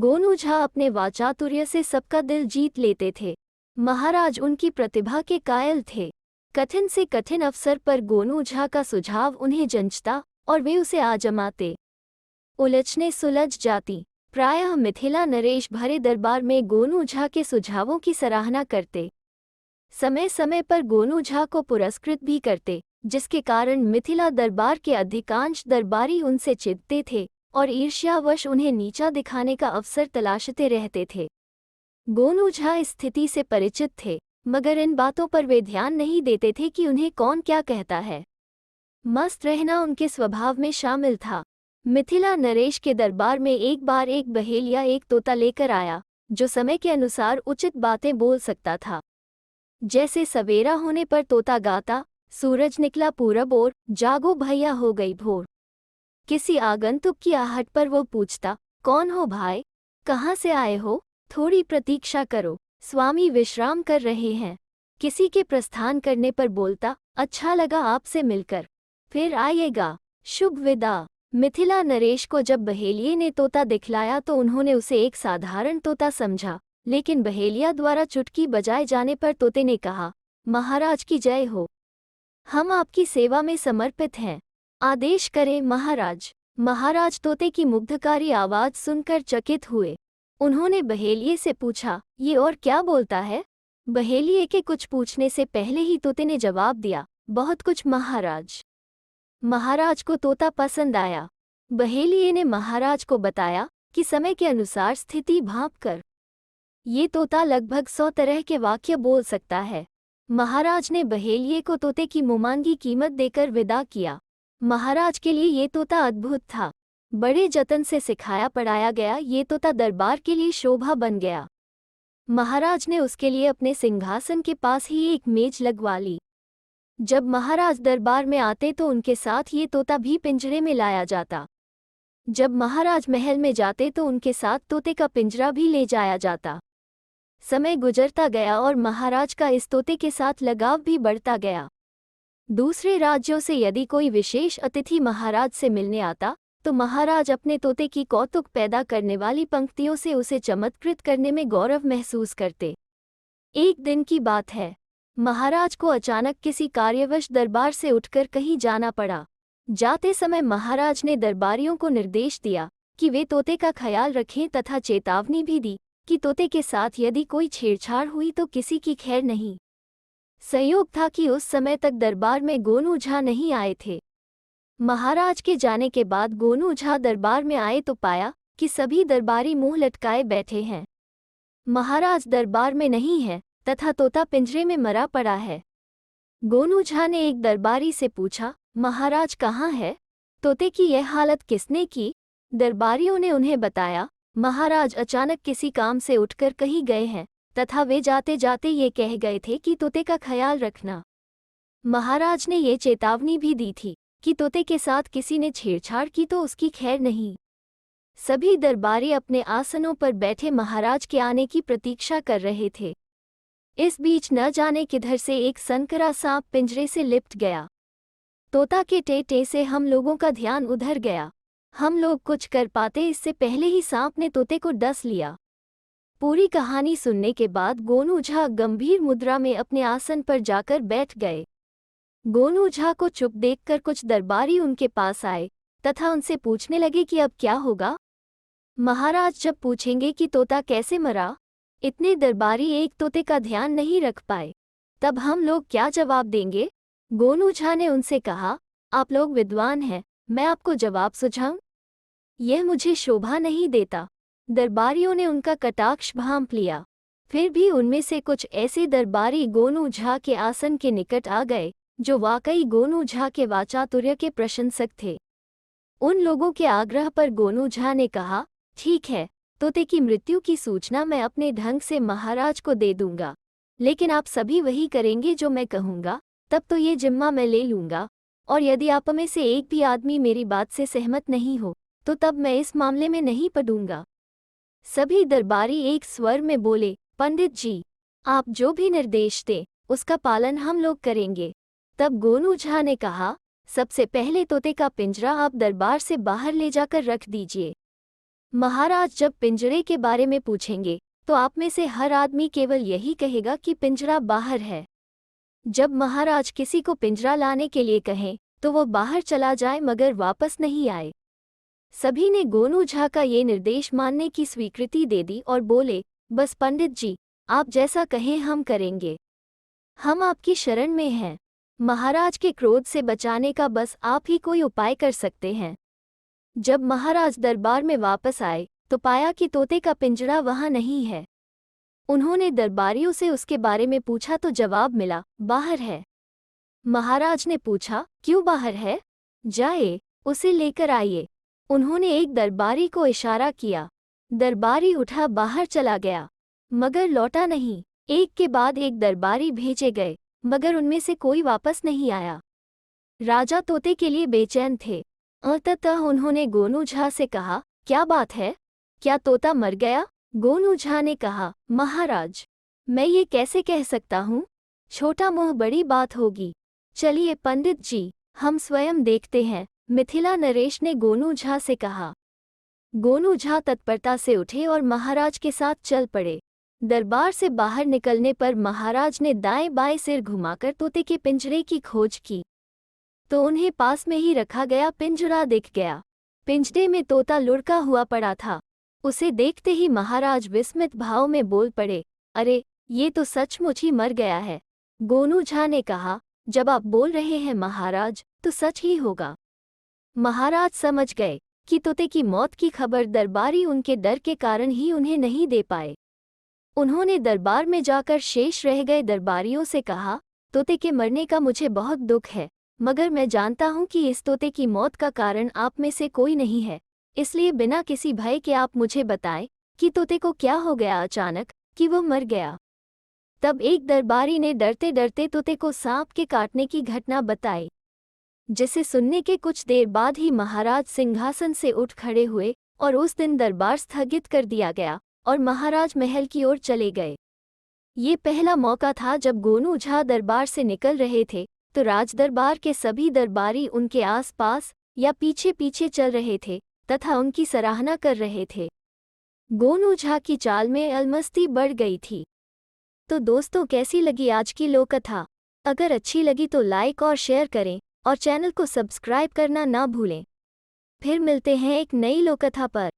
गोनू झा अपने वाचातुर्य से सबका दिल जीत लेते थे। महाराज उनकी प्रतिभा के कायल थे। कठिन से कठिन अवसर पर गोनू झा का सुझाव उन्हें जंचता और वे उसे आजमाते। उलझने सुलझ जाती। प्रायः मिथिला नरेश भरे दरबार में गोनू झा के सुझावों की सराहना करते। समय समय पर गोनू झा को पुरस्कृत भी करते, जिसके कारण मिथिला दरबार के अधिकांश दरबारी उनसे चिढ़ते थे और ईर्ष्यावश उन्हें नीचा दिखाने का अवसर तलाशते रहते थे। गोनू झा इस स्थिति से परिचित थे, मगर इन बातों पर वे ध्यान नहीं देते थे कि उन्हें कौन क्या कहता है। मस्त रहना उनके स्वभाव में शामिल था। मिथिला नरेश के दरबार में एक बार एक बहेलिया एक तोता लेकर आया, जो समय के अनुसार उचित बातें बोल सकता था। जैसे सवेरा होने पर तोता गाता, सूरज निकला पूरब ओर, जागो भैया हो गई भोर। किसी आगंतुक की आहट पर वो पूछता, कौन हो भाई, कहाँ से आए हो, थोड़ी प्रतीक्षा करो, स्वामी विश्राम कर रहे हैं। किसी के प्रस्थान करने पर बोलता, अच्छा लगा आपसे मिलकर, फिर आइएगा, शुभ विदा। मिथिला नरेश को जब बहेलिये ने तोता दिखलाया तो उन्होंने उसे एक साधारण तोता समझा, लेकिन बहेलिया द्वारा चुटकी बजाए जाने पर तोते ने कहा, महाराज की जय हो, हम आपकी सेवा में समर्पित हैं, आदेश करें महाराज। महाराज तोते की मुग्धकारी आवाज सुनकर चकित हुए। उन्होंने बहेलिये से पूछा, ये और क्या बोलता है? बहेलिये के कुछ पूछने से पहले ही तोते ने जवाब दिया, बहुत कुछ महाराज। महाराज को तोता पसंद आया। बहेलिये ने महाराज को बताया कि समय के अनुसार स्थिति भांपकर ये तोता लगभग 100 तरह के वाक्य बोल सकता है। महाराज ने बहेलिये को तोते की मुमांगी कीमत देकर विदा किया। महाराज के लिए ये तोता अद्भुत था। बड़े जतन से सिखाया पढ़ाया गया ये तोता दरबार के लिए शोभा बन गया। महाराज ने उसके लिए अपने सिंहासन के पास ही एक मेज लगवा ली। जब महाराज दरबार में आते तो उनके साथ ये तोता भी पिंजरे में लाया जाता। जब महाराज महल में जाते तो उनके साथ तोते का पिंजरा भी ले जाया जाता। समय गुजरता गया और महाराज का इस तोते के साथ लगाव भी बढ़ता गया। दूसरे राज्यों से यदि कोई विशेष अतिथि महाराज से मिलने आता तो महाराज अपने तोते की कौतुक पैदा करने वाली पंक्तियों से उसे चमत्कृत करने में गौरव महसूस करते। एक दिन की बात है, महाराज को अचानक किसी कार्यवश दरबार से उठकर कहीं जाना पड़ा। जाते समय महाराज ने दरबारियों को निर्देश दिया कि वे तोते का ख्याल रखें तथा चेतावनी भी दी कि तोते के साथ यदि कोई छेड़छाड़ हुई तो किसी की खैर नहीं। संयोग था कि उस समय तक दरबार में गोनू झा नहीं आए थे। महाराज के जाने के बाद गोनू झा दरबार में आए तो पाया कि सभी दरबारी मुंह लटकाए बैठे हैं। महाराज दरबार में नहीं है तथा तोता पिंजरे में मरा पड़ा है। गोनू झा ने एक दरबारी से पूछा, महाराज कहाँ है? तोते की यह हालत किसने की? दरबारियों ने उन्हें बताया, महाराज अचानक किसी काम से उठकर कहीं गए हैं तथा वे जाते जाते ये कह गए थे कि तोते का ख्याल रखना। महाराज ने ये चेतावनी भी दी थी कि तोते के साथ किसी ने छेड़छाड़ की तो उसकी खैर नहीं। सभी दरबारी अपने आसनों पर बैठे महाराज के आने की प्रतीक्षा कर रहे थे। इस बीच न जाने किधर से एक सनकरा सांप पिंजरे से लिपट गया। तोता के टेटे से हम लोगों का ध्यान उधर गया। हम लोग कुछ कर पाते इससे पहले ही सांप ने तोते को डस लिया। पूरी कहानी सुनने के बाद गोनू झा गंभीर मुद्रा में अपने आसन पर जाकर बैठ गए। गोनू झा को चुप देखकर कुछ दरबारी उनके पास आए तथा उनसे पूछने लगे कि अब क्या होगा। महाराज जब पूछेंगे कि तोता कैसे मरा, इतने दरबारी एक तोते का ध्यान नहीं रख पाए, तब हम लोग क्या जवाब देंगे? गोनू झा ने उनसे कहा, आप लोग विद्वान हैं, मैं आपको जवाब सुझाऊं? यह मुझे शोभा नहीं देता। दरबारियों ने उनका कटाक्ष भांप लिया। फिर भी उनमें से कुछ ऐसे दरबारी गोनू झा के आसन के निकट आ गए जो वाकई गोनू झा के वाचातुर्य के प्रशंसक थे। उन लोगों के आग्रह पर गोनू झा ने कहा, ठीक है, तोते की मृत्यु की सूचना मैं अपने ढंग से महाराज को दे दूंगा, लेकिन आप सभी वही करेंगे जो मैं कहूंगा, तब तो ये जिम्मा मैं ले लूंगा, और यदि आप में से एक भी आदमी मेरी बात से सहमत नहीं हो तो तब मैं इस मामले में नहीं पड़ूंगा। सभी दरबारी एक स्वर में बोले, पंडित जी, आप जो भी निर्देश दें उसका पालन हम लोग करेंगे। तब गोनू झा ने कहा, सबसे पहले तोते का पिंजरा आप दरबार से बाहर ले जाकर रख दीजिए। महाराज जब पिंजरे के बारे में पूछेंगे तो आप में से हर आदमी केवल यही कहेगा कि पिंजरा बाहर है। जब महाराज किसी को पिंजरा लाने के लिए कहें तो वो बाहर चला जाए मगर वापस नहीं आए। सभी ने गोनू झा का ये निर्देश मानने की स्वीकृति दे दी और बोले, बस पंडित जी, आप जैसा कहें हम करेंगे। हम आपकी शरण में हैं। महाराज के क्रोध से बचाने का बस आप ही कोई उपाय कर सकते हैं। जब महाराज दरबार में वापस आए तो पाया कि तोते का पिंजरा वहां नहीं है। उन्होंने दरबारियों से उसके बारे में पूछा तो जवाब मिला, बाहर है। महाराज ने पूछा, क्यों बाहर है? जाए, उसे लेकर आइए। उन्होंने एक दरबारी को इशारा किया। दरबारी उठा बाहर चला गया मगर लौटा नहीं। एक के बाद एक दरबारी भेजे गए मगर उनमें से कोई वापस नहीं आया। राजा तोते के लिए बेचैन थे। अंततः उन्होंने गोनू झा से कहा, क्या बात है? क्या तोता मर गया? गोनू झा ने कहा, महाराज, मैं ये कैसे कह सकता हूँ? छोटा मुँह बड़ी बात होगी। चलिए पंडित जी, हम स्वयं देखते हैं, मिथिला नरेश ने गोनू झा से कहा। गोनू झा तत्परता से उठे और महाराज के साथ चल पड़े। दरबार से बाहर निकलने पर महाराज ने दाएं बाएं सिर घुमाकर तोते के पिंजरे की खोज की तो उन्हें पास में ही रखा गया पिंजरा दिख गया। पिंजरे में तोता लुढ़का हुआ पड़ा था। उसे देखते ही महाराज विस्मित भाव में बोल पड़े, अरे, ये तो सचमुच ही मर गया है। गोनू झा ने कहा, जब आप बोल रहे हैं महाराज, तो सच ही होगा। महाराज समझ गए कि तोते की मौत की खबर दरबारी उनके डर के कारण ही उन्हें नहीं दे पाए। उन्होंने दरबार में जाकर शेष रह गए दरबारियों से कहा, तोते के मरने का मुझे बहुत दुख है, मगर मैं जानता हूं कि इस तोते की मौत का कारण आप में से कोई नहीं है, इसलिए बिना किसी भय के आप मुझे बताएं कि तोते को क्या हो गया अचानक कि वो मर गया। तब एक दरबारी ने डरते डरते तोते को सांप के काटने की घटना बताई, जिसे सुनने के कुछ देर बाद ही महाराज सिंहासन से उठ खड़े हुए और उस दिन दरबार स्थगित कर दिया गया और महाराज महल की ओर चले गए। ये पहला मौका था जब गोनू झा दरबार से निकल रहे थे तो राजदरबार के सभी दरबारी उनके आसपास या पीछे पीछे चल रहे थे तथा उनकी सराहना कर रहे थे। गोनू झा की चाल में अलमस्ती बढ़ गई थी। तो दोस्तों, कैसी लगी आज की लोककथा? अगर अच्छी लगी तो लाइक और शेयर करें और चैनल को सब्सक्राइब करना ना भूलें। फिर मिलते हैं एक नई लोककथा पर।